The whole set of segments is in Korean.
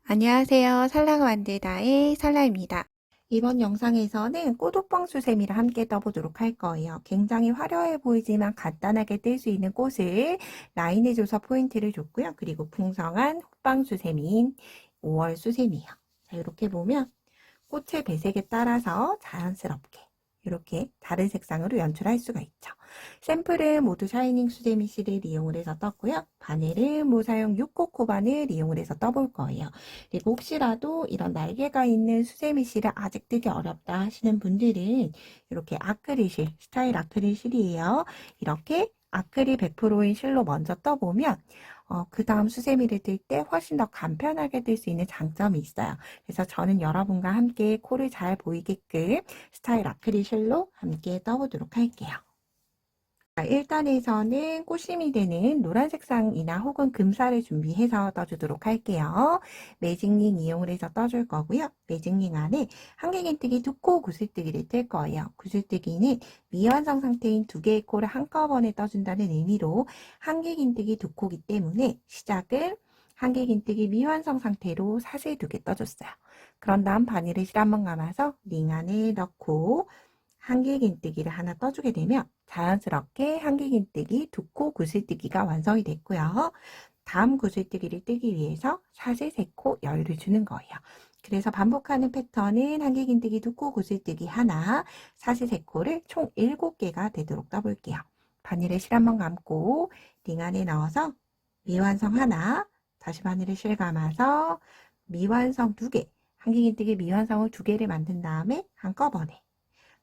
안녕하세요. 살라가 만들다의 살라입니다. 이번 영상에서는 꽃옥방 수세미를 함께 떠보도록 할 거예요. 굉장히 화려해 보이지만 간단하게 뜰 수 있는 꽃을 라인해줘서 포인트를 줬고요. 그리고 풍성한 호빵 수세미인 5월 수세미요. 자, 이렇게 보면 꽃의 배색에 따라서 자연스럽게 이렇게 다른 색상으로 연출할 수가 있죠. 샘플은 모두 샤이닝 수세미 실을 이용을 해서 떴고요. 바늘은 모사용 6코 코바늘 이용을 해서 떠볼 거예요. 그리고 혹시라도 이런 날개가 있는 수세미 실을 아직 뜨기 어렵다 하시는 분들은 이렇게 아크릴 실, 스타일 아크릴 실이에요. 이렇게 아크릴 100%인 실로 먼저 떠보면 그 다음 수세미를 뜰 때 훨씬 더 간편하게 뜰 수 있는 장점이 있어요. 그래서 저는 여러분과 함께 코를 잘 보이게끔 스타일 아크릴 실로 함께 떠보도록 할게요. 1단에서는 꽃심이 되는 노란 색상이나 혹은 금살을 준비해서 떠주도록 할게요. 매직링 이용을 해서 떠줄 거고요. 매직링 안에 한길긴뜨기 2코 구슬뜨기를 뜰 거예요. 구슬뜨기는 미완성 상태인 2개의 코를 한꺼번에 떠준다는 의미로 한길긴뜨기 2코기 때문에 시작을 한길긴뜨기 미완성 상태로 사슬 2개 떠줬어요. 그런 다음 바늘을 실 한번 감아서 링 안에 넣고 한길긴뜨기를 하나 떠주게 되면 자연스럽게 한길긴뜨기 2코 구슬뜨기가 완성이 됐고요. 다음 구슬뜨기를 뜨기 위해서 사슬 3코 여유를 주는 거예요. 그래서 반복하는 패턴은 한길긴뜨기 2코 구슬뜨기 하나, 사슬 3코를 총 7개가 되도록 떠볼게요. 바늘을 실 한번 감고 링 안에 넣어서 미완성 하나, 다시 바늘을 실 감아서 미완성 2개, 한길긴뜨기 미완성을 2개를 만든 다음에 한꺼번에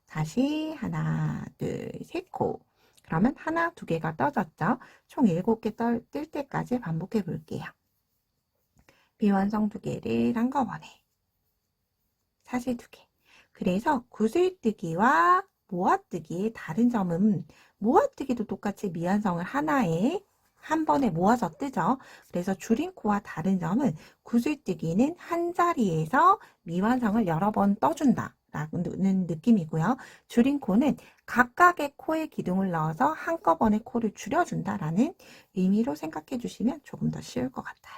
다시 하나, 둘, 셋 코. 그러면 하나, 2개가 떠졌죠? 총 7개 뜰 때까지 반복해 볼게요. 미완성 2개를 한꺼번에. 사슬 2개. 그래서 구슬뜨기와 모아뜨기의 다른 점은 모아뜨기도 똑같이 미완성을 하나에 한 번에 모아서 뜨죠. 그래서 줄임코와 다른 점은 구슬뜨기는 한 자리에서 미완성을 여러 번 떠준다. 라는 느낌이고요. 줄임코는 각각의 코에 기둥을 넣어서 한꺼번에 코를 줄여준다라는 의미로 생각해 주시면 조금 더 쉬울 것 같아요.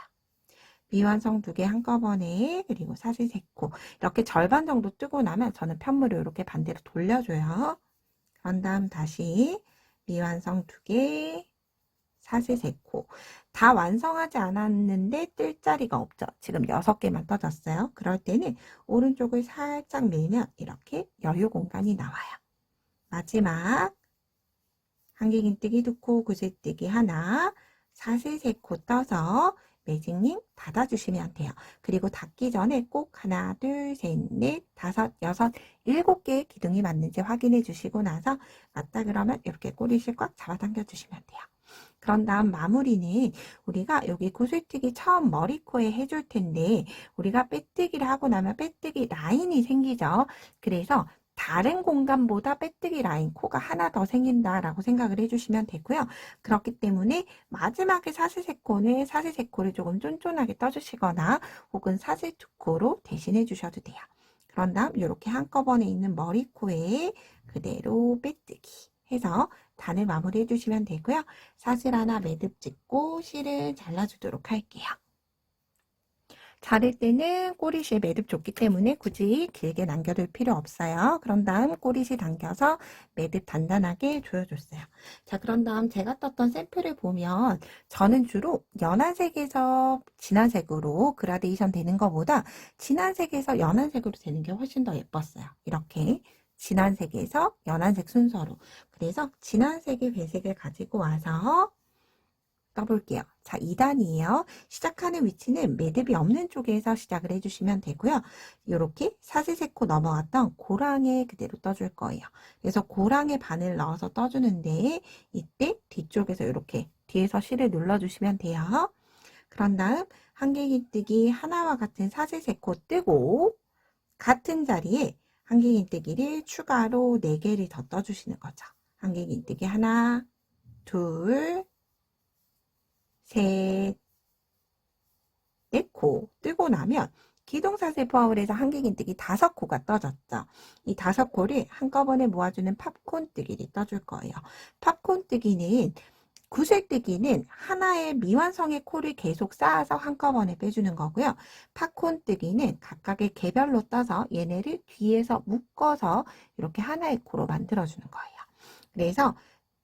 미완성 2개 한꺼번에 그리고 사슬 3코 이렇게 절반 정도 뜨고 나면 저는 편물을 이렇게 반대로 돌려줘요. 그런 다음 다시 미완성 2개 사슬 3코 다 완성하지 않았는데 뜰 자리가 없죠. 지금 6개만 떠졌어요. 그럴 때는 오른쪽을 살짝 밀면 이렇게 여유 공간이 나와요. 마지막 한길긴뜨기 2코 구슬뜨기 하나 사슬 3코 떠서 매직링 닫아주시면 돼요. 그리고 닫기 전에 꼭 하나, 둘, 셋, 넷, 다섯, 여섯, 7개의 기둥이 맞는지 확인해 주시고 나서 맞다 그러면 이렇게 꼬리실 꽉 잡아당겨 주시면 돼요. 그런 다음 마무리는 우리가 여기 구슬뜨기 처음 머리코에 해줄 텐데 우리가 빼뜨기를 하고 나면 빼뜨기 라인이 생기죠. 그래서 다른 공간보다 빼뜨기 라인 코가 하나 더 생긴다라고 생각을 해주시면 되고요. 그렇기 때문에 마지막에 사슬 3코는 사슬 3코를 조금 쫀쫀하게 떠주시거나 혹은 사슬 2코로 대신해 주셔도 돼요. 그런 다음 이렇게 한꺼번에 있는 머리코에 그대로 빼뜨기 해서 단을 마무리해 주시면 되고요. 사슬 하나 매듭 짓고 실을 잘라주도록 할게요. 자를 때는 꼬리실 매듭 줬기 때문에 굳이 길게 남겨둘 필요 없어요. 그런 다음 꼬리실 당겨서 매듭 단단하게 조여줬어요. 자, 그런 다음 제가 떴던 샘플을 보면 저는 주로 연한 색에서 진한 색으로 그라데이션 되는 것보다 진한 색에서 연한 색으로 되는 게 훨씬 더 예뻤어요. 이렇게 진한 색에서 연한 색 순서로. 그래서 진한 색의 배색을 가지고 와서 떠볼게요. 자, 2단이에요. 시작하는 위치는 매듭이 없는 쪽에서 시작을 해주시면 되고요. 이렇게 사슬 3코 넘어갔던 고랑에 그대로 떠줄 거예요. 그래서 고랑에 바늘 넣어서 떠주는데 이때 뒤쪽에서 이렇게 뒤에서 실을 눌러주시면 돼요. 그런 다음 한길긴뜨기 하나와 같은 사슬 3코 뜨고 같은 자리에 한길긴뜨기를 추가로 4개를 더 떠주시는 거죠. 한길긴뜨기 하나, 둘, 셋, 넷 코 뜨고 나면 기동사슬 포함을 해서 한길긴뜨기 5코가 떠졌죠. 이 5코를 한꺼번에 모아주는 팝콘 뜨기를 떠줄 거예요. 팝콘 뜨기는 구슬뜨기는 하나의 미완성의 코를 계속 쌓아서 한꺼번에 빼주는 거고요. 팝콘뜨기는 각각의 개별로 떠서 얘네를 뒤에서 묶어서 이렇게 하나의 코로 만들어주는 거예요. 그래서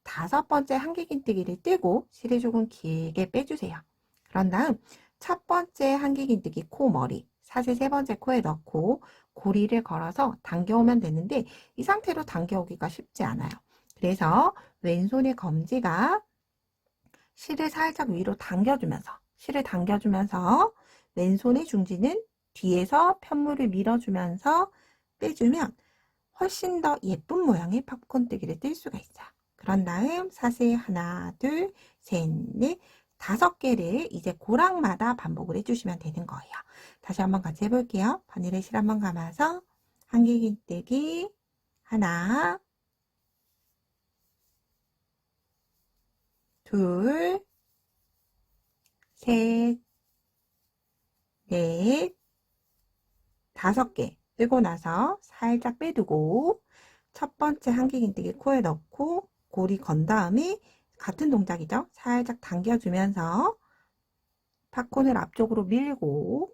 5번째 한길긴뜨기를 뜨고 실을 조금 길게 빼주세요. 그런 다음 첫 번째 한길긴뜨기 코 머리, 사슬 3번째 코에 넣고 고리를 걸어서 당겨오면 되는데 이 상태로 당겨오기가 쉽지 않아요. 그래서 왼손의 검지가 실을 살짝 위로 당겨주면서 왼손의 중지는 뒤에서 편물을 밀어주면서 빼주면 훨씬 더 예쁜 모양의 팝콘뜨기를 뜰 수가 있어요. 그런 다음 사슬 하나, 둘, 셋, 넷, 5개를 이제 고랑마다 반복을 해주시면 되는 거예요. 다시 한번 같이 해볼게요. 바늘에 실 한번 감아서 한길긴뜨기 하나, 둘, 셋, 넷, 5개 뜨고 나서 살짝 빼두고 첫 번째 한길긴뜨기 코에 넣고 고리 건 다음에 같은 동작이죠. 살짝 당겨주면서 팝콘을 앞쪽으로 밀고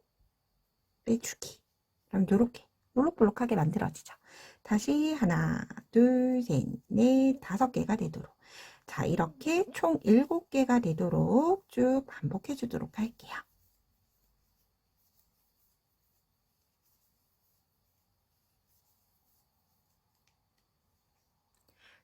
빼주기. 그럼 이렇게 볼록볼록하게 만들어지죠. 다시 하나, 둘, 셋, 넷, 5개가 되도록. 자, 이렇게 총 7개가 되도록 쭉 반복해 주도록 할게요.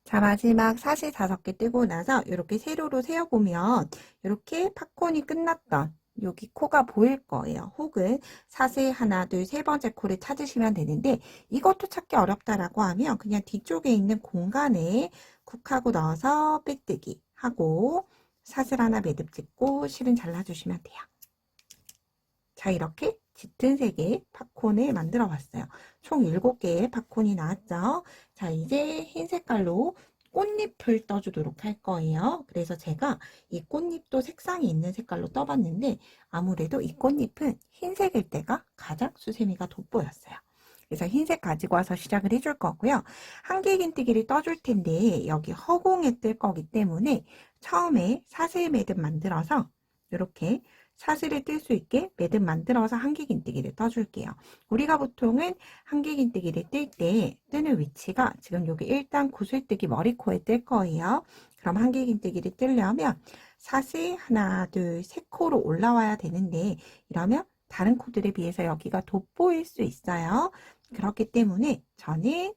자, 마지막 사슬 5개 뜨고 나서 이렇게 세로로 세어보면 이렇게 팝콘이 끝났던 여기 코가 보일 거예요. 혹은 사슬 하나, 둘, 3번째 코를 찾으시면 되는데 이것도 찾기 어렵다라고 하면 그냥 뒤쪽에 있는 공간에 쿡하고 넣어서 빼뜨기 하고 사슬 하나 매듭 짓고 실은 잘라주시면 돼요. 자, 이렇게 짙은 색의 팝콘을 만들어 봤어요. 총 7개의 팝콘이 나왔죠. 자, 이제 흰 색깔로 꽃잎을 떠주도록 할 거예요. 그래서 제가 이 꽃잎도 색상이 있는 색깔로 떠봤는데 아무래도 이 꽃잎은 흰색일 때가 가장 수세미가 돋보였어요. 그래서 흰색 가지고 와서 시작을 해줄 거고요. 한길긴뜨기를 떠줄 텐데 여기 허공에 뜰 거기 때문에 처음에 사슬 매듭 만들어서 이렇게 사슬을 뜰 수 있게 매듭 만들어서 한길긴뜨기를 떠줄게요. 우리가 보통은 한길긴뜨기를 뜰 때 뜨는 위치가 지금 여기 일단 구슬뜨기 머리코에 뜰 거예요. 그럼 한길긴뜨기를 뜨려면 사슬 하나, 둘, 3코로 올라와야 되는데 이러면 다른 코들에 비해서 여기가 돋보일 수 있어요. 그렇기 때문에 저는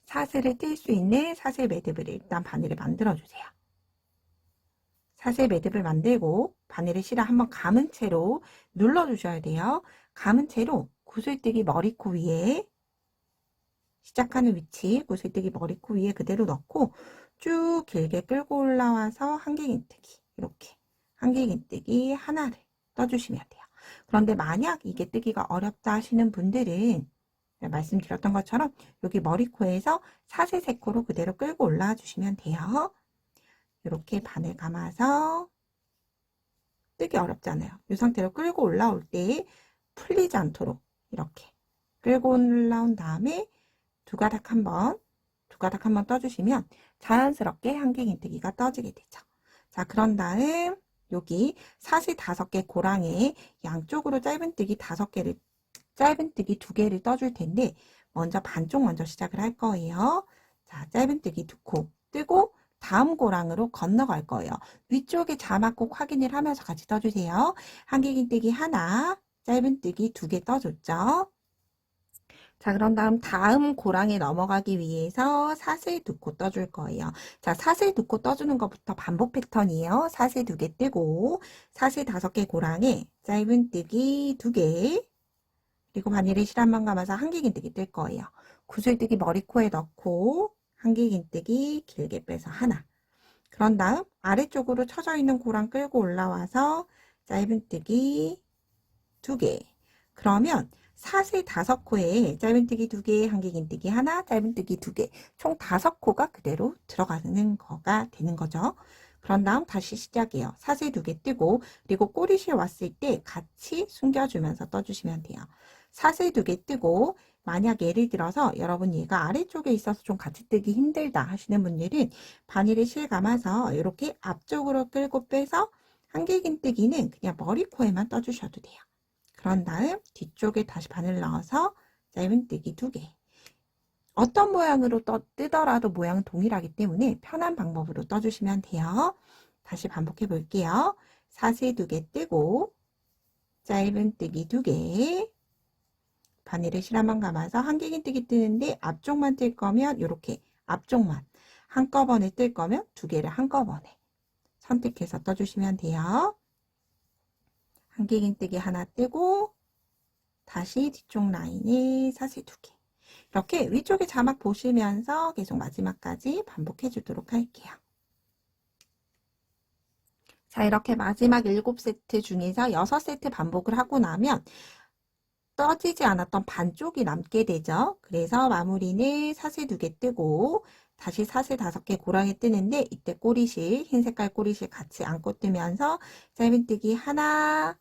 사슬을 뜰 수 있는 사슬 매듭을 일단 바늘을 만들어 주세요. 사슬 매듭을 만들고 바늘의 실을 한번 감은 채로 눌러주셔야 돼요. 감은 채로 구슬뜨기 머리코 위에 시작하는 위치 구슬뜨기 머리코 위에 그대로 넣고 쭉 길게 끌고 올라와서 한길긴뜨기 이렇게 한길긴뜨기 하나를 떠주시면 돼요. 그런데 만약 이게 뜨기가 어렵다 하시는 분들은 말씀드렸던 것처럼 여기 머리코에서 사슬 3코로 그대로 끌고 올라와 주시면 돼요. 이렇게 바늘 감아서 뜨기 어렵잖아요. 이 상태로 끌고 올라올 때 풀리지 않도록 이렇게 끌고 올라온 다음에 두 가닥 한번 떠주시면 자연스럽게 한길긴뜨기가 떠지게 되죠. 자, 그런 다음 여기 사슬 5개 고랑에 양쪽으로 짧은뜨기 5개를 짧은뜨기 2개를 떠줄 텐데 먼저 반쪽 먼저 시작을 할 거예요. 자, 짧은뜨기 2코 뜨고 다음 고랑으로 건너갈 거예요. 위쪽에 자막 꼭 확인을 하면서 같이 떠주세요. 한길긴뜨기 하나, 짧은뜨기 2개 떠줬죠. 자, 그런 다음 고랑에 넘어가기 위해서 사슬 2코 떠줄 거예요. 자, 사슬 2코 떠주는 것부터 반복 패턴이에요. 사슬 2개 뜨고 사슬 5개 고랑에 짧은뜨기 2개 그리고 바늘에 실 한번 감아서 한길긴뜨기 뜰 거예요. 구슬뜨기 머리코에 넣고 한길긴뜨기 길게 빼서 하나. 그런 다음 아래쪽으로 쳐져 있는 고랑 끌고 올라와서 짧은뜨기 2개. 그러면 사슬 5코에 짧은뜨기 2개, 한길긴뜨기 하나, 짧은뜨기 2개. 총 5코가 그대로 들어가는 거가 되는 거죠. 그런 다음 다시 시작이에요. 사슬 2개 뜨고 그리고 꼬리실 왔을 때 같이 숨겨주면서 떠주시면 돼요. 사슬 2개 뜨고 만약 예를 들어서 여러분 얘가 아래쪽에 있어서 좀 같이 뜨기 힘들다 하시는 분들은 바늘을 실감아서 이렇게 앞쪽으로 끌고 빼서 한길긴뜨기는 그냥 머리 코에만 떠주셔도 돼요. 그런 다음 뒤쪽에 다시 바늘 넣어서 짧은뜨기 2개. 어떤 모양으로 뜨더라도 모양은 동일하기 때문에 편한 방법으로 떠주시면 돼요. 다시 반복해 볼게요. 사슬 2개 뜨고 짧은뜨기 2개. 바늘에 실한번 감아서 한길긴뜨기 뜨는데 앞쪽만 뜰 거면 이렇게 앞쪽만, 한꺼번에 뜰 거면 2개를 한꺼번에 선택해서 떠주시면 돼요. 한길긴뜨기 하나 뜨고 다시 뒤쪽 라인에 사슬 2개. 이렇게 위쪽에 자막 보시면서 계속 마지막까지 반복해 주도록 할게요. 자, 이렇게 마지막 7세트 중에서 6세트 반복을 하고 나면 떠지지 않았던 반쪽이 남게 되죠. 그래서 마무리는 사슬 2개 뜨고 다시 사슬 5개 고랑에 뜨는데 이때 꼬리실, 흰 색깔 꼬리실 같이 안고 뜨면서 짧은뜨기 하나,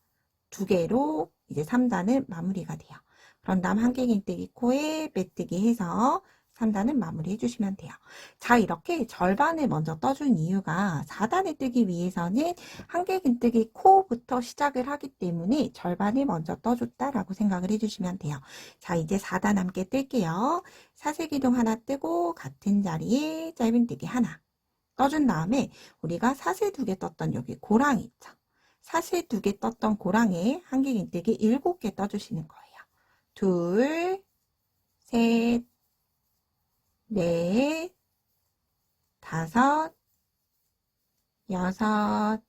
2개로 이제 3단은 마무리가 돼요. 그런 다음 한길긴뜨기 코에 빼뜨기 해서 3단은 마무리 해주시면 돼요. 자, 이렇게 절반을 먼저 떠준 이유가 4단을 뜨기 위해서는 한길긴뜨기 코부터 시작을 하기 때문에 절반을 먼저 떠줬다라고 생각을 해주시면 돼요. 자, 이제 4단 함께 뜰게요. 사슬기둥 하나 뜨고 같은 자리에 짧은뜨기 하나 떠준 다음에 우리가 사슬 2개 떴던 여기 고랑 있죠. 사슬 2개 떴던 고랑에 한길긴뜨기 7개 떠주시는 거예요. 둘, 셋, 넷, 다섯, 여섯,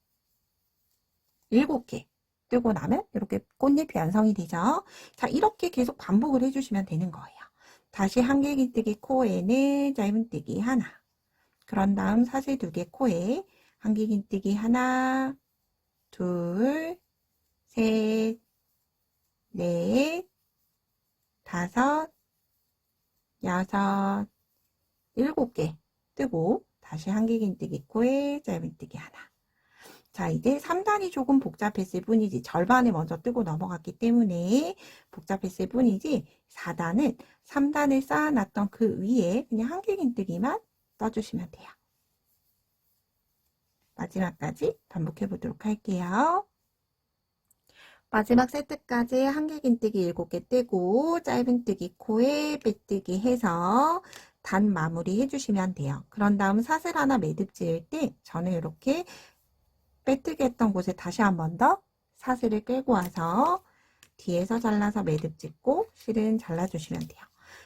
7개 뜨고 나면 이렇게 꽃잎이 완성이 되죠. 자, 이렇게 계속 반복을 해주시면 되는 거예요. 다시 한길긴뜨기 코에는 짧은뜨기 하나. 그런 다음 사슬 2개 코에 한길긴뜨기 하나, 둘, 셋, 넷, 다섯, 여섯, 7개 뜨고 다시 한길긴뜨기 코에 짧은뜨기 하나. 자, 이제 3단이 조금 복잡했을 뿐이지 절반을 먼저 뜨고 넘어갔기 때문에 복잡했을 뿐이지 4단은 3단을 쌓아놨던 그 위에 그냥 한길긴뜨기만 떠주시면 돼요. 마지막까지 반복해 보도록 할게요. 마지막 세트까지 한길긴뜨기 7개 뜨고 짧은뜨기 코에 빼뜨기 해서 단 마무리 해주시면 돼요. 그런 다음 사슬 하나 매듭 지을 때 저는 이렇게 빼뜨기 했던 곳에 다시 한 번 더 사슬을 끌고 와서 뒤에서 잘라서 매듭 짓고 실은 잘라주시면 돼요.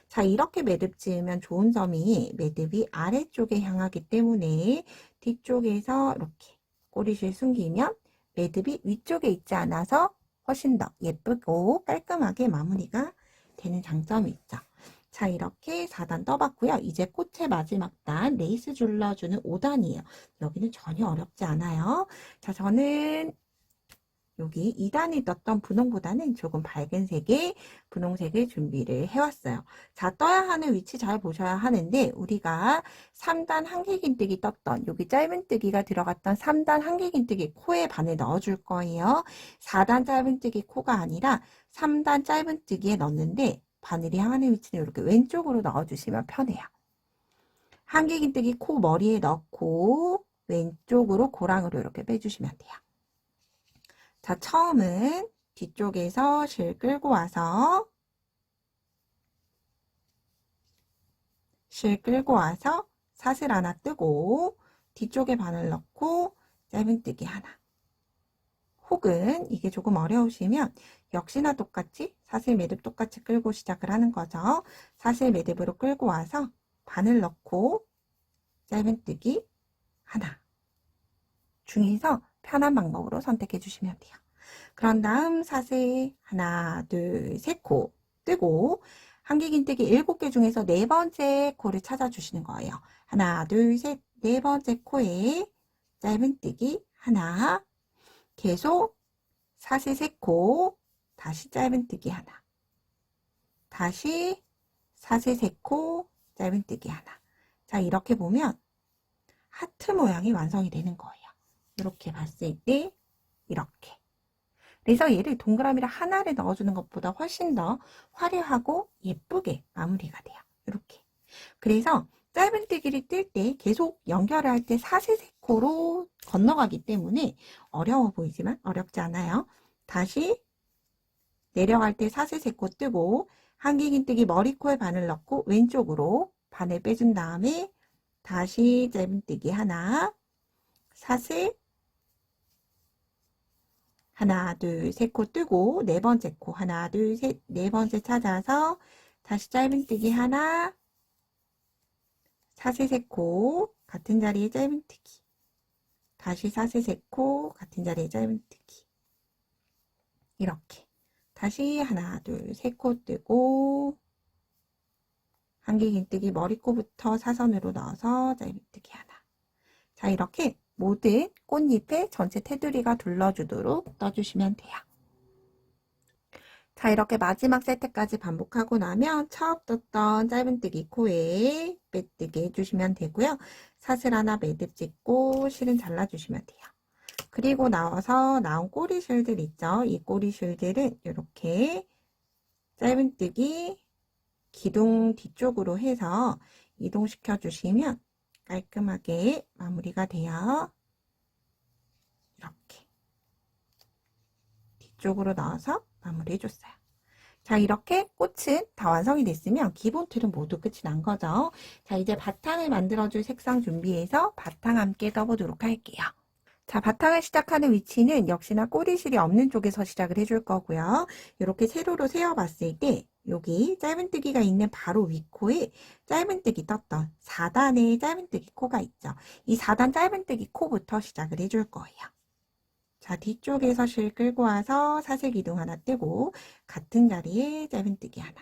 자, 이렇게 매듭 지으면 좋은 점이 매듭이 아래쪽에 향하기 때문에 뒤쪽에서 이렇게 꼬리실 숨기면 매듭이 위쪽에 있지 않아서 훨씬 더 예쁘고 깔끔하게 마무리가 되는 장점이 있죠. 자, 이렇게 4단 떠봤고요. 이제 꽃의 마지막 단 레이스 줄러주는 5단이에요. 여기는 전혀 어렵지 않아요. 자, 저는 여기 2단이 떴던 분홍보다는 조금 밝은 색의 분홍색을 준비를 해왔어요. 자, 떠야 하는 위치 잘 보셔야 하는데 우리가 3단 한길긴뜨기 떴던 여기 짧은뜨기가 들어갔던 3단 한길긴뜨기 코에 바늘 넣어줄 거예요. 4단 짧은뜨기 코가 아니라 3단 짧은뜨기에 넣는데 바늘이 향하는 위치는 이렇게 왼쪽으로 넣어주시면 편해요. 한길긴뜨기 코 머리에 넣고 왼쪽으로 고랑으로 이렇게 빼주시면 돼요. 자, 처음은 뒤쪽에서 실 끌고 와서 사슬 하나 뜨고 뒤쪽에 바늘 넣고 짧은뜨기 하나. 혹은 이게 조금 어려우시면 역시나 똑같이 사슬 매듭 똑같이 끌고 시작을 하는 거죠. 사슬 매듭으로 끌고 와서 바늘 넣고 짧은뜨기 하나 중에서 편한 방법으로 선택해 주시면 돼요. 그런 다음 사슬 하나, 둘, 셋 코 뜨고 한길긴뜨기 7개 중에서 4번째 코를 찾아주시는 거예요. 하나, 둘, 셋, 4번째 코에 짧은뜨기 하나, 계속 사슬 3코, 다시 짧은뜨기 하나, 다시 사슬 3코, 짧은뜨기 하나. 자, 이렇게 보면 하트 모양이 완성이 되는 거예요. 이렇게 봤을 때 이렇게. 그래서 얘를 동그라미를 하나를 넣어주는 것보다 훨씬 더 화려하고 예쁘게 마무리가 돼요. 이렇게. 그래서 짧은뜨기를 뜰 때 계속 연결을 할 때 사슬세코로 건너가기 때문에 어려워 보이지만 어렵지 않아요. 다시 내려갈 때 사슬세코 뜨고 한길긴뜨기 머리코에 바늘 넣고 왼쪽으로 바늘 빼준 다음에 다시 짧은뜨기 하나, 사슬 하나, 둘, 셋 코 뜨고 네 번째 코 하나, 둘, 셋, 네 번째 찾아서 다시 짧은뜨기 하나, 사슬세코 같은 자리에 짧은뜨기 다시 사슬세코 같은 자리에 짧은뜨기 이렇게 다시 하나, 둘, 셋 코 뜨고 한길긴뜨기 머리코부터 사선으로 넣어서 짧은뜨기 하나. 자, 이렇게 모든 꽃잎에 전체 테두리가 둘러주도록 떠주시면 돼요. 자, 이렇게 마지막 세트까지 반복하고 나면 처음 떴던 짧은뜨기 코에 빼뜨기 해주시면 되고요. 사슬 하나 매듭 짓고 실은 잘라주시면 돼요. 그리고 나와서 나온 꼬리실들 있죠. 이 꼬리실들은 이렇게 짧은뜨기 기둥 뒤쪽으로 해서 이동시켜 주시면 깔끔하게 마무리가 돼요. 이렇게 뒤쪽으로 넣어서 마무리 해줬어요. 자, 이렇게 꽃은 다 완성이 됐으면 기본 틀은 모두 끝이 난 거죠. 자, 이제 바탕을 만들어줄 색상 준비해서 바탕 함께 떠보도록 할게요. 자, 바탕을 시작하는 위치는 역시나 꼬리실이 없는 쪽에서 시작을 해줄 거고요. 이렇게 세로로 세워봤을 때 여기 짧은뜨기가 있는 바로 위 코에 짧은뜨기 떴던 4단의 짧은뜨기 코가 있죠. 이 4단 짧은뜨기 코부터 시작을 해줄 거예요. 자, 뒤쪽에서 실 끌고 와서 사슬 기둥 하나 뜨고 같은 자리에 짧은뜨기 하나.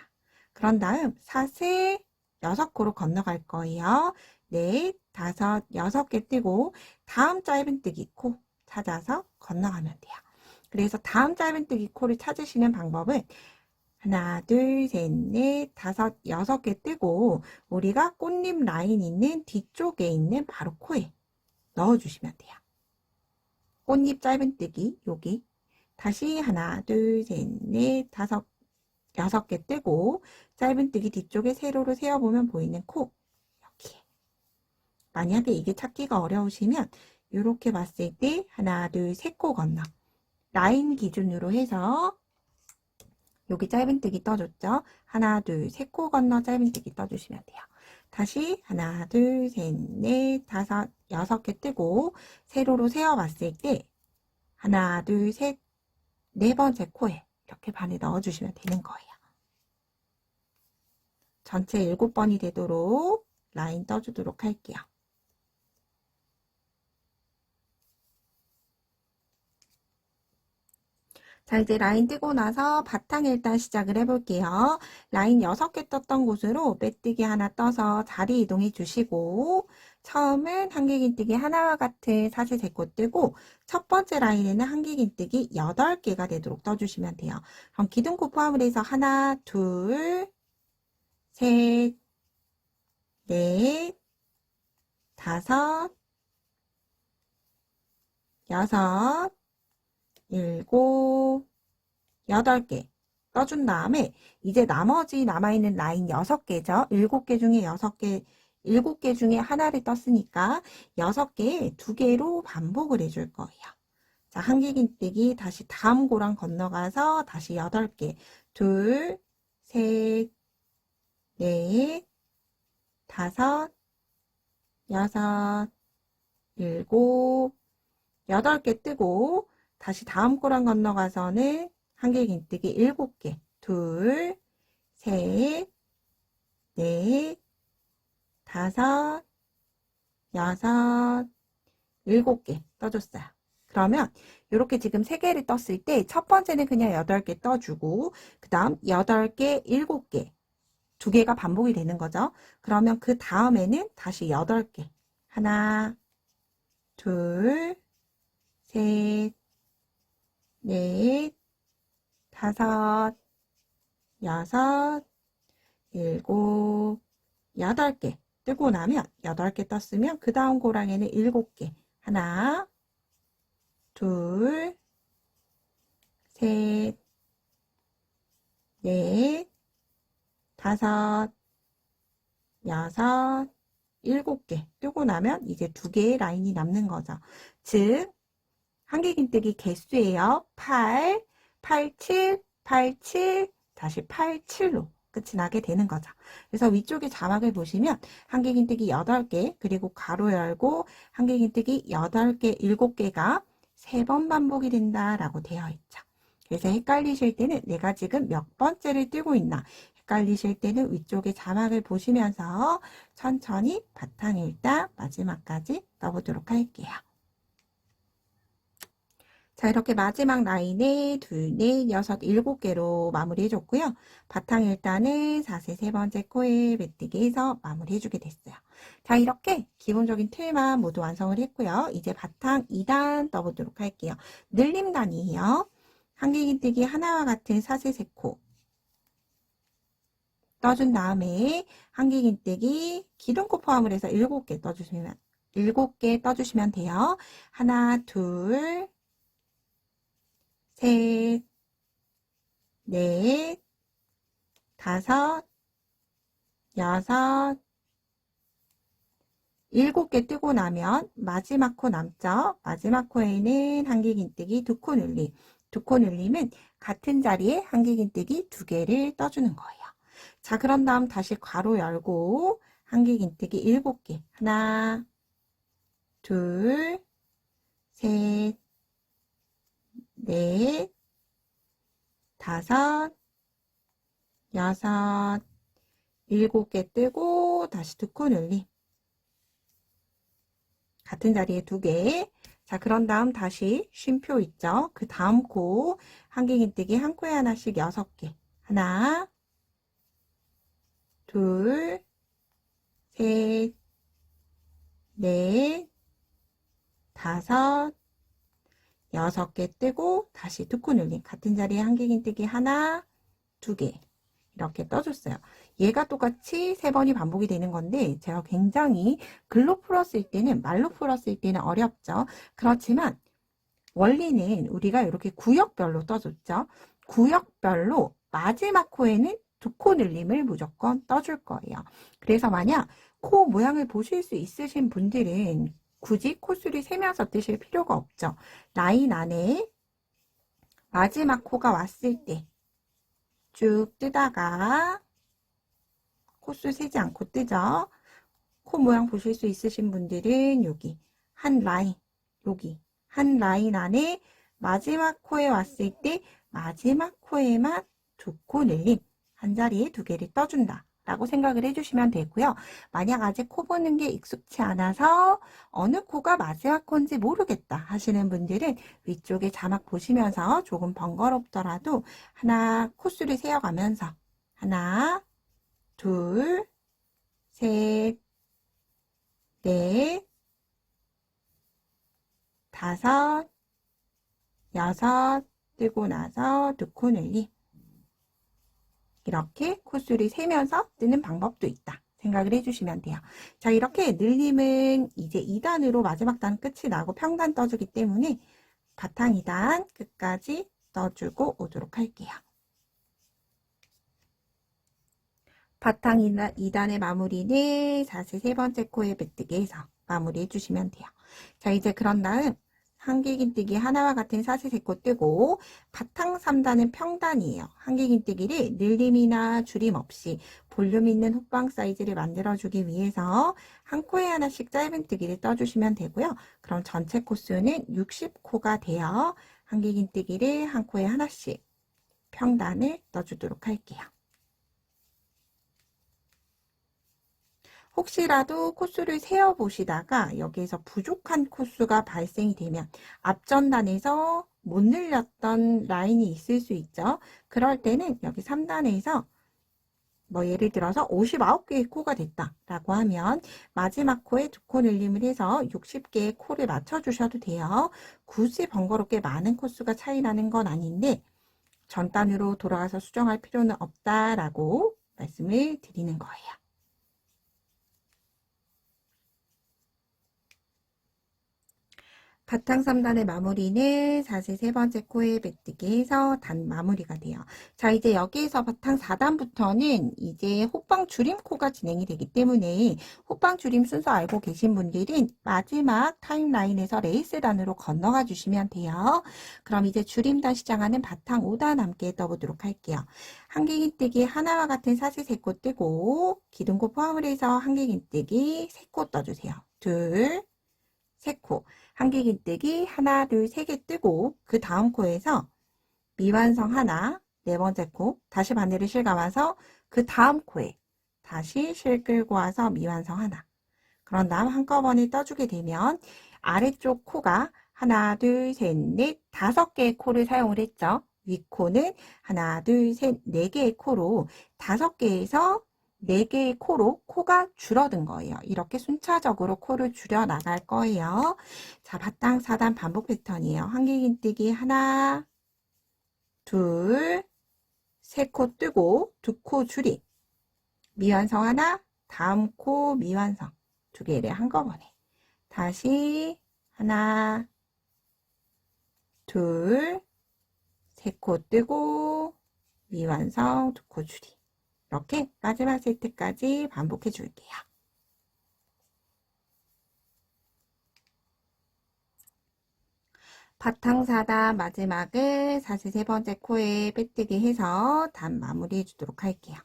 그런 다음 사슬 6코로 건너갈 거예요. 넷, 다섯, 6개 뜨고 다음 짧은뜨기 코 찾아서 건너가면 돼요. 그래서 다음 짧은뜨기 코를 찾으시는 방법은 하나, 둘, 셋, 넷, 다섯, 6개 뜨고 우리가 꽃잎 라인 있는 뒤쪽에 있는 바로 코에 넣어주시면 돼요. 꽃잎 짧은뜨기 여기 다시 하나, 둘, 셋, 넷, 다섯, 6개 뜨고 짧은뜨기 뒤쪽에 세로로 세어보면 보이는 코 이렇게. 만약에 이게 찾기가 어려우시면 이렇게 봤을 때 하나, 둘, 셋 코 건너 라인 기준으로 해서 여기 짧은뜨기 떠줬죠. 하나, 둘, 셋 코 건너 짧은뜨기 떠주시면 돼요. 다시 하나, 둘, 셋, 넷, 다섯, 6개 뜨고 세로로 세어봤을 때 하나, 둘, 셋, 네 번째 코에 이렇게 바늘 넣어주시면 되는 거예요. 전체 7번이 되도록 라인 떠주도록 할게요. 자, 이제 라인 뜨고 나서 바탕 일단 시작을 해볼게요. 라인 6개 떴던 곳으로 빼뜨기 하나 떠서 자리 이동해 주시고 처음은 한길긴뜨기 하나와 같은 사슬 세코 뜨고 첫 번째 라인에는 한길긴뜨기 8개가 되도록 떠주시면 돼요. 그럼 기둥코 포함을 해서 하나, 둘, 셋, 넷, 다섯, 여섯, 일곱, 8개 떠준 다음에 이제 나머지 남아있는 라인 6개죠. 7개 중에 6개, 7개 중에 하나를 떴으니까 6개에 2개로 반복을 해줄 거예요. 자, 한길긴뜨기 다시 다음 고랑 건너가서 다시 8개. 둘, 셋, 넷, 다섯, 여섯, 일곱, 8개 뜨고 다시 다음 고랑 건너가서는 한길긴뜨기 7개. 둘, 셋, 넷, 다섯, 여섯, 7개 떠줬어요. 그러면 이렇게 지금 3개를 떴을 때 첫 번째는 그냥 8개 떠주고 그 다음 8개, 7개 2개가 반복이 되는 거죠. 그러면 그 다음에는 다시 8개 하나, 둘, 셋, 넷, 다섯, 여섯, 일곱, 8개 뜨고 나면 8개 떴으면 그 다음 고랑에는 7개 하나, 둘, 셋, 넷, 다섯, 여섯, 7개 뜨고 나면 이제 2개의 라인이 남는 거죠. 즉 한길긴뜨기 개수예요. 8, 87, 87, 다시 87로 끝이 나게 되는 거죠. 그래서 위쪽에 자막을 보시면 한길긴뜨기 8개, 그리고 가로 열고 한길긴뜨기 8개, 7개가 3번 반복이 된다라고 되어 있죠. 그래서 헷갈리실 때는 내가 지금 몇 번째를 뜨고 있나, 헷갈리실 때는 위쪽에 자막을 보시면서 천천히 바탕 1단 마지막까지 떠보도록 할게요. 자, 이렇게 마지막 라인에 둘, 넷, 여섯, 7개로 마무리 해줬고요. 바탕 1단은 4세 3번째 코에 메뜨기해서 마무리 해주게 됐어요. 자, 이렇게 기본적인 틀만 모두 완성을 했고요. 이제 바탕 2단 떠보도록 할게요. 늘림단이에요. 한길긴뜨기 하나와 같은 4세 3코 떠준 다음에 한길긴뜨기 기둥코 포함을 해서 7개 떠주시면 돼요. 하나, 둘, 셋, 넷, 다섯, 여섯, 7개 뜨고 나면 마지막 코 남죠? 마지막 코에는 한길긴뜨기 2코 늘림. 2코 늘림은 같은 자리에 한길긴뜨기 2개를 떠주는 거예요. 자, 그런 다음 다시 괄호 열고 한길긴뜨기 7개. 하나, 둘, 셋, 넷, 다섯, 여섯, 7개 뜨고 다시 2코 늘림. 같은 자리에 2개. 자, 그런 다음 다시 쉼표 있죠? 그 다음 코 한길긴뜨기 한 코에 하나씩 6개. 하나, 둘, 셋, 넷, 다섯, 6개 뜨고 다시 2코 늘림. 같은 자리에 한길긴뜨기 하나, 2개. 이렇게 떠줬어요. 얘가 똑같이 3번이 반복이 되는 건데 제가 굉장히 글로 풀었을 때는, 말로 풀었을 때는 어렵죠. 그렇지만 원리는 우리가 이렇게 구역별로 떠줬죠. 구역별로 마지막 코에는 2코 늘림을 무조건 떠줄 거예요. 그래서 만약 코 모양을 보실 수 있으신 분들은 굳이 코수를 세면서 뜨실 필요가 없죠. 라인 안에 마지막 코가 왔을 때 쭉 뜨다가 코수 세지 않고 뜨죠. 코 모양 보실 수 있으신 분들은 여기 한 라인, 여기 한 라인 안에 마지막 코에 왔을 때 마지막 코에만 2코 늘림, 한 자리에 2개를 떠준다 라고 생각을 해주시면 되고요. 만약 아직 코 보는 게 익숙치 않아서 어느 코가 마지막 코인지 모르겠다 하시는 분들은 위쪽에 자막 보시면서 조금 번거롭더라도 하나 코수를 세어가면서 하나, 둘, 셋, 넷, 다섯, 여섯 뜨고 나서 2코 늘림. 이렇게 코수를 세면서 뜨는 방법도 있다 생각을 해주시면 돼요. 자, 이렇게 늘림은 이제 2단으로 마지막 단 끝이 나고 평단 떠주기 때문에 바탕 2단 끝까지 떠주고 오도록 할게요. 바탕 2단의 마무리는 4세 3번째 코에 메뜨기해서 마무리 해주시면 돼요. 자, 이제 그런 다음 한길긴뜨기 하나와 같은 4세 3코 뜨고 바탕 3단은 평단이에요. 한길긴뜨기를 늘림이나 줄임 없이 볼륨 있는 호빵 사이즈를 만들어주기 위해서 한 코에 하나씩 짧은 뜨기를 떠주시면 되고요. 그럼 전체 코수는 60코가 되어 한길긴뜨기를 한 코에 하나씩 평단을 떠주도록 할게요. 혹시라도 코수를 세어 보시다가 여기에서 부족한 코수가 발생이 되면 앞전단에서 못 늘렸던 라인이 있을 수 있죠. 그럴 때는 여기 3단에서 뭐 예를 들어서 59개의 코가 됐다 라고 하면 마지막 코에 2코 늘림을 해서 60개의 코를 맞춰 주셔도 돼요. 굳이 번거롭게 많은 코수가 차이 나는 건 아닌데 전단으로 돌아가서 수정할 필요는 없다라고 말씀을 드리는 거예요. 바탕 3단의 마무리는 사실 세 번째 코에 빼뜨기해서 단 마무리가 돼요. 자, 이제 여기에서 바탕 4단부터는 이제 호빵 줄임 코가 진행이 되기 때문에 호빵 줄임 순서 알고 계신 분들은 마지막 타임라인에서 레이스단으로 건너가 주시면 돼요. 그럼 이제 줄임단 시작하는 바탕 5단 함께 떠보도록 할게요. 한길긴뜨기 하나와 같은 사슬 3코 뜨고 기둥코 포함을 해서 한길긴뜨기 3코 떠주세요. 둘, 3코. 한길긴뜨기 하나, 둘, 3개 뜨고 그 다음 코에서 미완성 하나, 네 번째 코, 다시 반대로 실 감아서 그 다음 코에 다시 실 끌고 와서 미완성 하나. 그런 다음 한꺼번에 떠주게 되면 아래쪽 코가 하나, 둘, 셋, 넷, 5개의 코를 사용을 했죠. 위 코는 하나, 둘, 셋, 4개의 코로 5개에서 4개의 코로 코가 줄어든 거예요. 이렇게 순차적으로 코를 줄여 나갈 거예요. 자, 바탕 4단 반복 패턴이에요. 한길긴뜨기 하나, 둘, 3코 뜨고 2코 줄이 미완성 하나, 다음 코 미완성 2개를 한꺼번에 다시 하나, 둘, 3코 뜨고 미완성 2코 줄이 이렇게 마지막 세트까지 반복해 줄게요. 바탕 4단 마지막을 사실 세 번째 코에 빼뜨기 해서 단 마무리해 주도록 할게요.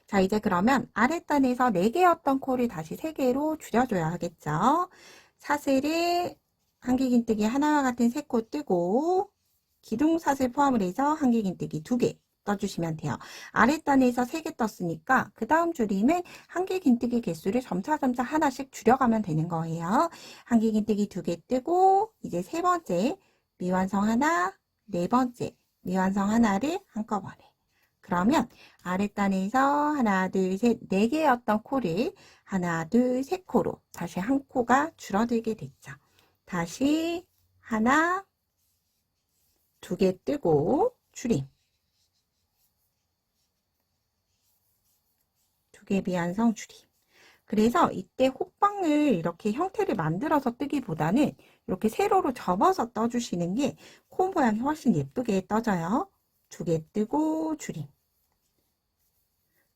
자, 이제 그러면 아랫단에서 4개였던 코를 다시 3개로 줄여줘야 하겠죠. 사슬을 한길긴뜨기 하나와 같은 3코 뜨고 기둥사슬 포함을 해서 한길긴뜨기 2개 떠주시면 돼요. 아랫단에서 3개 떴으니까 그 다음 줄임은 한길긴뜨기 개수를 점차점차 하나씩 줄여가면 되는 거예요. 한길긴뜨기 2개 뜨고 이제 세 번째 미완성 하나, 네 번째 미완성 하나를 한꺼번에 그러면 아랫단에서 하나, 둘, 셋, 4개였던 코를 하나, 둘, 셋 코로 다시 한 코가 줄어들게 됐죠. 다시 하나, 2개 뜨고 줄임. 2개 미완성 줄임. 그래서 이때 호빵을 이렇게 형태를 만들어서 뜨기보다는 이렇게 세로로 접어서 떠주시는 게 코 모양이 훨씬 예쁘게 떠져요. 2개 뜨고 줄임.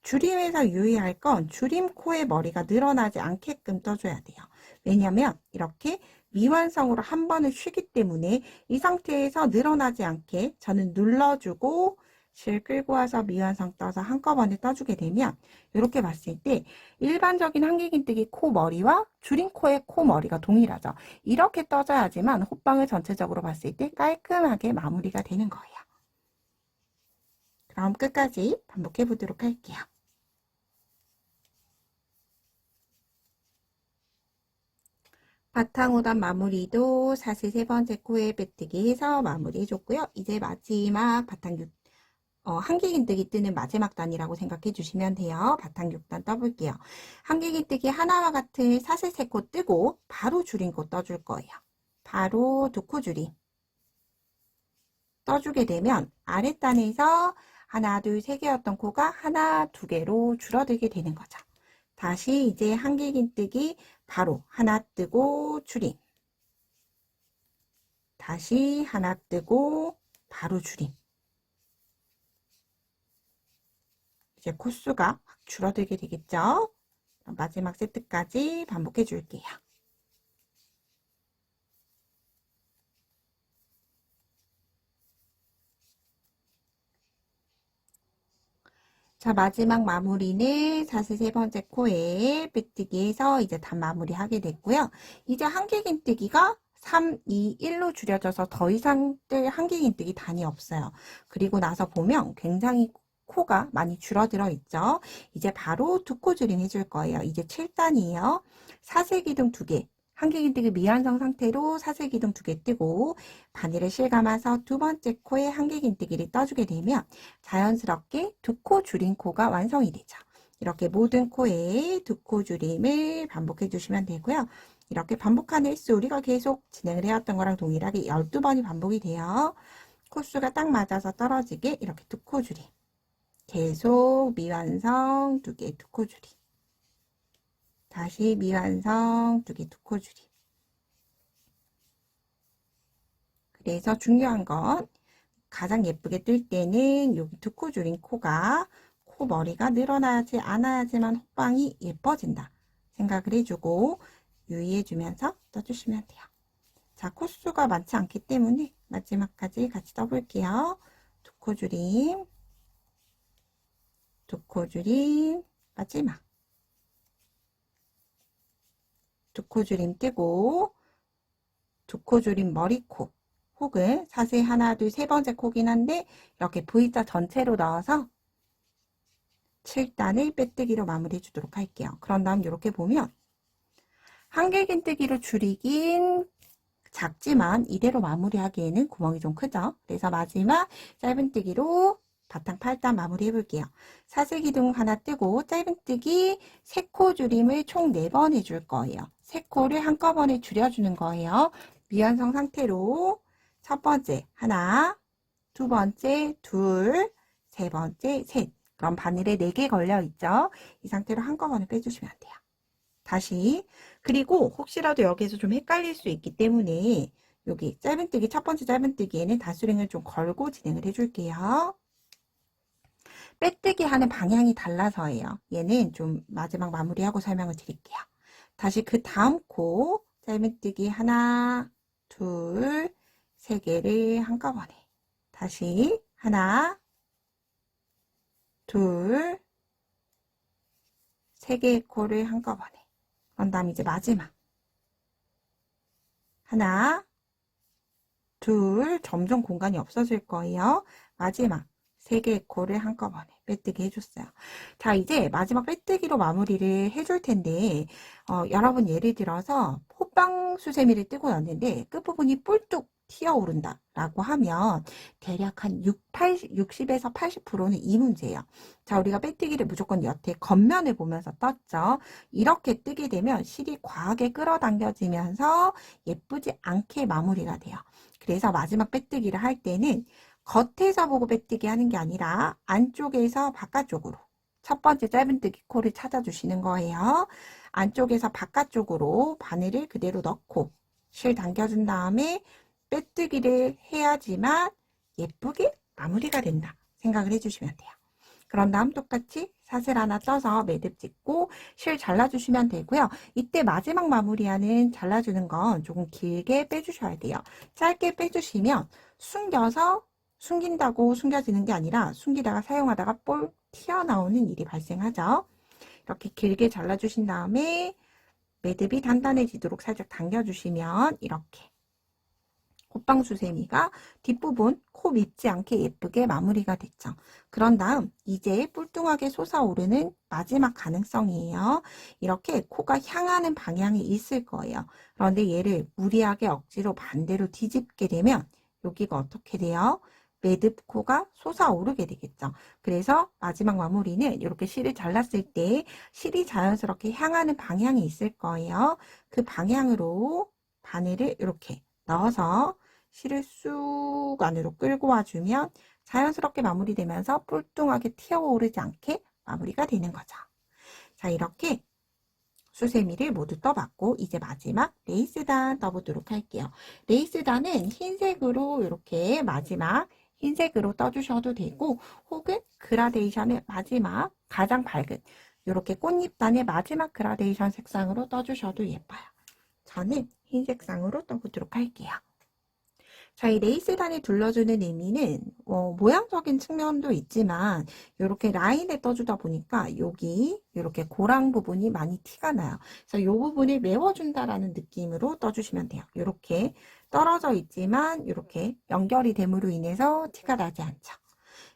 줄임에서 유의할 건 줄임 코의 머리가 늘어나지 않게끔 떠줘야 돼요. 왜냐면 이렇게 미완성으로 한 번을 쉬기 때문에 이 상태에서 늘어나지 않게 저는 눌러주고 실 끌고 와서 미완성 떠서 한꺼번에 떠주게 되면 이렇게 봤을 때 일반적인 한길긴뜨기 코 머리와 줄임 코의 코 머리가 동일하죠. 이렇게 떠줘야지만 호빵을 전체적으로 봤을 때 깔끔하게 마무리가 되는 거예요. 그럼 끝까지 반복해 보도록 할게요. 바탕 5단 마무리도 사슬 세 번째 코에 빼뜨기 해서 마무리 해줬고요. 이제 마지막 바탕 6, 한길긴뜨기 뜨는 마지막 단이라고 생각해 주시면 돼요. 바탕 6단 떠볼게요. 한길긴뜨기 하나와 같은 사슬 3코 뜨고 바로 줄임 코 떠줄 거예요. 바로 2코 줄임 떠주게 되면 아랫단에서 하나, 둘, 3개였던 코가 하나, 2개로 줄어들게 되는 거죠. 다시 이제 한길긴뜨기 바로 하나 뜨고 줄임. 다시 하나 뜨고 바로 줄임. 이제 코수가 확 줄어들게 되겠죠? 마지막 세트까지 반복해 줄게요. 자, 마지막 마무리는 사슬 세 번째 코에 빼뜨기해서 이제 단 마무리 하게 됐고요. 이제 한길긴뜨기가 3, 2, 1로 줄여져서 더 이상 뜰 한길긴뜨기 단이 없어요. 그리고 나서 보면 굉장히 코가 많이 줄어들어 있죠. 이제 바로 2코 줄임 해줄 거예요. 이제 7단이에요. 사슬기둥 2개. 한길긴뜨기 미완성 상태로 사슬기둥 2개 뜨고 바늘을 실감아서 두 번째 코에 한길긴뜨기를 떠주게 되면 자연스럽게 2코 줄임 코가 완성이 되죠. 이렇게 모든 코에 2코 줄임을 반복해 주시면 되고요. 이렇게 반복하는 횟수 우리가 계속 진행을 해왔던 거랑 동일하게 12번이 반복이 돼요. 코수가 딱 맞아서 떨어지게 이렇게 2코 줄임. 계속 미완성 2개 2코 줄임. 다시 미완성 2개 2코 줄임. 그래서 중요한 건 가장 예쁘게 뜰 때는 여기 두 코 줄인 코가 코 머리가 늘어나지 않아야지만 호빵이 예뻐진다 생각을 해주고 유의해주면서 떠주시면 돼요. 자, 코수가 많지 않기 때문에 마지막까지 같이 떠볼게요. 두 코 줄임, 두 코 줄임, 마지막 두 코 줄임 뜨고 두 코 줄임 머리코 혹은 사실 하나, 둘, 세 번째 코긴 한데 이렇게 V자 전체로 넣어서 7단을 빼뜨기로 마무리해 주도록 할게요. 그런 다음 이렇게 보면 한길긴뜨기로 줄이긴 작지만 이대로 마무리하기에는 구멍이 좀 크죠. 그래서 마지막 짧은뜨기로 바탕 8단 마무리 해볼게요. 사슬기둥 하나 뜨고 짧은뜨기 3코 줄임을 총 4번 해줄 거예요. 3코를 한꺼번에 줄여주는 거예요. 미완성 상태로 첫 번째 하나, 두 번째 둘, 세 번째 셋. 그럼 바늘에 4개 걸려있죠. 이 상태로 한꺼번에 빼주시면 돼요. 다시 그리고 혹시라도 여기에서 좀 헷갈릴 수 있기 때문에 여기 짧은뜨기 첫 번째 짧은뜨기에는 단수링을 좀 걸고 진행을 해줄게요. 빼뜨기 하는 방향이 달라서예요. 얘는 좀 마지막 마무리하고 설명을 드릴게요. 다시 그 다음 코 짧은뜨기 하나, 둘, 3개를 한꺼번에 다시 하나, 둘, 3개의 코를 한꺼번에 그런 다음 이제 마지막 하나, 둘, 점점 공간이 없어질 거예요. 마지막 3개의 코를 한꺼번에 빼뜨기 해줬어요. 자, 이제 마지막 빼뜨기로 마무리를 해줄 텐데 여러분 예를 들어서 호빵 수세미를 뜨고 놨는데 끝부분이 뿔뚝 튀어오른다 라고 하면 대략 한 60에서 80%는 이 문제예요. 자, 우리가 빼뜨기를 무조건 여태 겉면을 보면서 떴죠. 이렇게 뜨게 되면 실이 과하게 끌어당겨지면서 예쁘지 않게 마무리가 돼요. 그래서 마지막 빼뜨기를 할 때는 겉에서 보고 빼뜨기 하는 게 아니라 안쪽에서 바깥쪽으로 첫 번째 짧은뜨기 코를 찾아주시는 거예요. 안쪽에서 바깥쪽으로 바늘을 그대로 넣고 실 당겨준 다음에 빼뜨기를 해야지만 예쁘게 마무리가 된다 생각을 해주시면 돼요. 그런 다음 똑같이 사슬 하나 떠서 매듭 짓고 실 잘라주시면 되고요. 이때 마지막 마무리하는 잘라주는 건 조금 길게 빼주셔야 돼요. 짧게 빼주시면 숨겨서 숨긴다고 숨겨지는 게 아니라 숨기다가 사용하다가 볼 튀어나오는 일이 발생하죠. 이렇게 길게 잘라주신 다음에 매듭이 단단해지도록 살짝 당겨주시면 이렇게 호빵수세미가 뒷부분 코 밉지 않게 예쁘게 마무리가 됐죠. 그런 다음 이제 뿔뚱하게 솟아오르는 마지막 가능성이에요. 이렇게 코가 향하는 방향이 있을 거예요. 그런데 얘를 무리하게 억지로 반대로 뒤집게 되면 여기가 어떻게 돼요? 매듭 코가 솟아오르게 되겠죠. 그래서 마지막 마무리는 이렇게 실을 잘랐을 때 실이 자연스럽게 향하는 방향이 있을 거예요. 그 방향으로 바늘을 이렇게 넣어서 실을 쑥 안으로 끌고 와주면 자연스럽게 마무리되면서 뿔뚱하게 튀어오르지 않게 마무리가 되는 거죠. 자, 이렇게 수세미를 모두 떠봤고 이제 마지막 레이스단 떠보도록 할게요. 레이스단은 흰색으로 이렇게 마지막 흰색으로 떠주셔도 되고 혹은 그라데이션의 마지막 가장 밝은 이렇게 꽃잎단의 마지막 그라데이션 색상으로 떠주셔도 예뻐요. 저는 흰 색상으로 떠보도록 할게요. 자, 이 레이스단이 둘러주는 의미는 모양적인 측면도 있지만 이렇게 라인에 떠주다 보니까 여기 이렇게 고랑 부분이 많이 티가 나요. 그래서 이 부분을 메워준다라는 느낌으로 떠주시면 돼요. 이렇게 떨어져 있지만 이렇게 연결이 됨으로 인해서 티가 나지 않죠.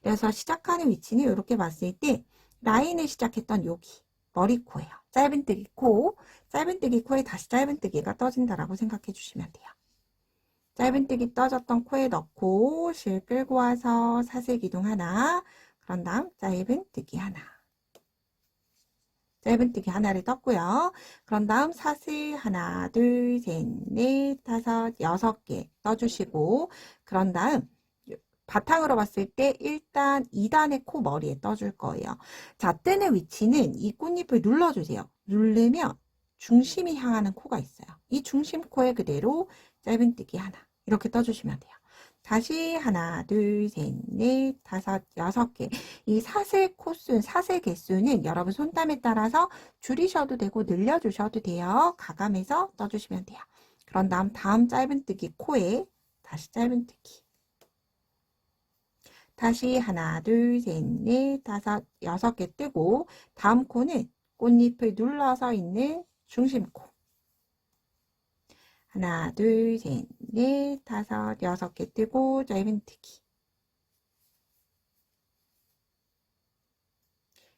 그래서 시작하는 위치는 이렇게 봤을 때 라인을 시작했던 여기 머리코예요. 짧은뜨기 코, 짧은뜨기 코에 다시 짧은뜨기가 떠진다라고 생각해 주시면 돼요. 짧은뜨기 떠졌던 코에 넣고 실 끌고 와서 사슬 기둥 하나, 그런 다음 짧은뜨기 하나, 짧은뜨기 하나를 떴고요. 그런 다음 사슬 하나, 둘, 셋, 넷, 다섯, 6개 떠주시고 그런 다음 바탕으로 봤을 때 1단, 2단의 코 머리에 떠줄 거예요. 자, 뜨는 위치는 이 꽃잎을 눌러주세요. 누르면 중심이 향하는 코가 있어요. 이 중심 코에 그대로 짧은뜨기 하나, 이렇게 떠주시면 돼요. 다시 하나, 둘, 셋, 넷, 다섯, 여섯 개. 이 사슬 코수, 사슬 개수는 여러분 손땀에 따라서 줄이셔도 되고 늘려주셔도 돼요. 가감해서 떠주시면 돼요. 그런 다음 짧은뜨기 코에 다시 짧은뜨기. 다시 하나, 둘, 셋, 넷, 다섯, 여섯 개 뜨고 다음 코는 꽃잎을 눌러서 있는 중심코. 하나, 둘, 셋, 넷, 다섯, 여섯 개 뜨고 짧은뜨기.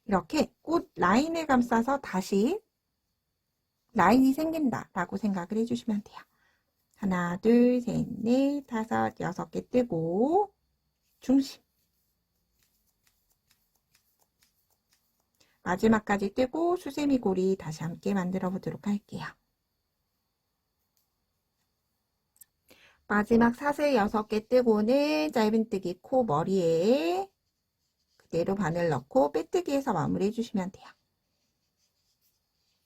이렇게 꽃 라인을 감싸서 다시 라인이 생긴다 라고 생각을 해주시면 돼요. 하나, 둘, 셋, 넷, 다섯, 여섯 개 뜨고 중심. 마지막까지 뜨고 수세미 고리 다시 함께 만들어 보도록 할게요. 마지막 사슬 6개 뜨고는 짧은뜨기 코 머리에 그대로 바늘 넣고 빼뜨기해서 마무리 해주시면 돼요.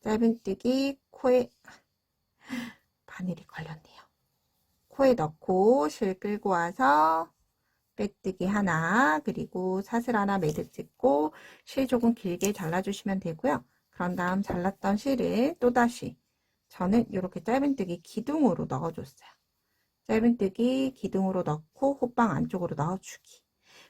짧은뜨기 코에 바늘이 걸렸네요. 코에 넣고 실 끌고 와서 빼뜨기 하나, 그리고 사슬 하나 매듭 짓고 실 조금 길게 잘라주시면 되고요. 그런 다음 잘랐던 실을 또다시 저는 이렇게 짧은뜨기 기둥으로 넣어줬어요. 짧은뜨기 기둥으로 넣고 호빵 안쪽으로 넣어주기.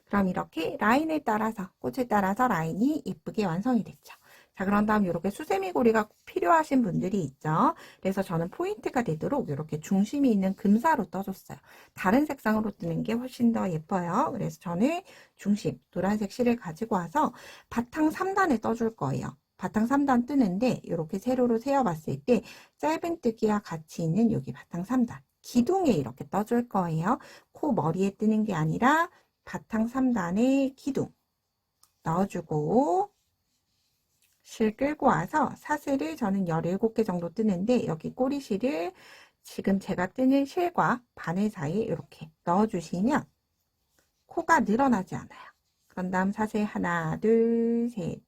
그럼 이렇게 라인에 따라서, 꽃에 따라서 라인이 예쁘게 완성이 됐죠. 자, 그런 다음 이렇게 수세미 고리가 필요하신 분들이 있죠. 그래서 저는 포인트가 되도록 이렇게 중심이 있는 금사로 떠줬어요. 다른 색상으로 뜨는 게 훨씬 더 예뻐요. 그래서 저는 중심, 노란색 실을 가지고 와서 바탕 3단을 떠줄 거예요. 바탕 3단 뜨는데 이렇게 세로로 세어봤을 때 짧은뜨기와 같이 있는 여기 바탕 3단. 기둥에 이렇게 떠줄 거예요. 코 머리에 뜨는 게 아니라 바탕 3단에 기둥 넣어주고 실 끌고 와서 사슬을 저는 17개 정도 뜨는데 여기 꼬리실을 지금 제가 뜨는 실과 바늘 사이에 이렇게 넣어주시면 코가 늘어나지 않아요. 그런 다음 사슬 하나, 둘, 셋,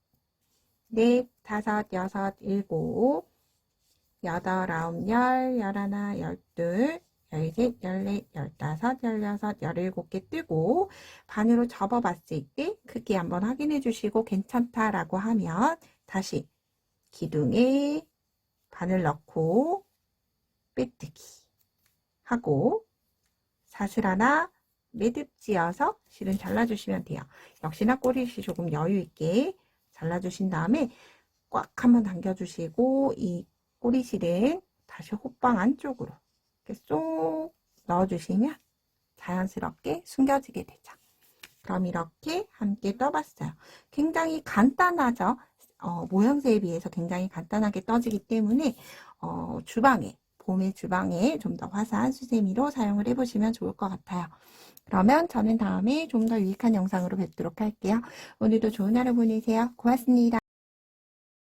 넷, 다섯, 여섯, 일곱, 여덟, 아홉, 열, 열하나, 열둘, 열셋, 열넷, 열다섯, 열여섯, 열일곱 개 뜨고 반으로 접어봤을 때 크기 한번 확인해 주시고 괜찮다라고 하면 다시 기둥에 바늘 넣고 빼뜨기 하고 사슬 하나 매듭 지어서 실은 잘라주시면 돼요. 역시나 꼬리실 조금 여유있게 잘라주신 다음에 꽉 한번 당겨주시고 이 꼬리실은 다시 호빵 안쪽으로 이렇게 쏙 넣어주시면 자연스럽게 숨겨지게 되죠. 그럼 이렇게 함께 떠봤어요. 굉장히 간단하죠. 모양새에 비해서 굉장히 간단하게 떠지기 때문에 주방에 봄의 주방에 좀 더 화사한 수세미로 사용을 해보시면 좋을 것 같아요. 그러면 저는 다음에 좀 더 유익한 영상으로 뵙도록 할게요. 오늘도 좋은 하루 보내세요. 고맙습니다.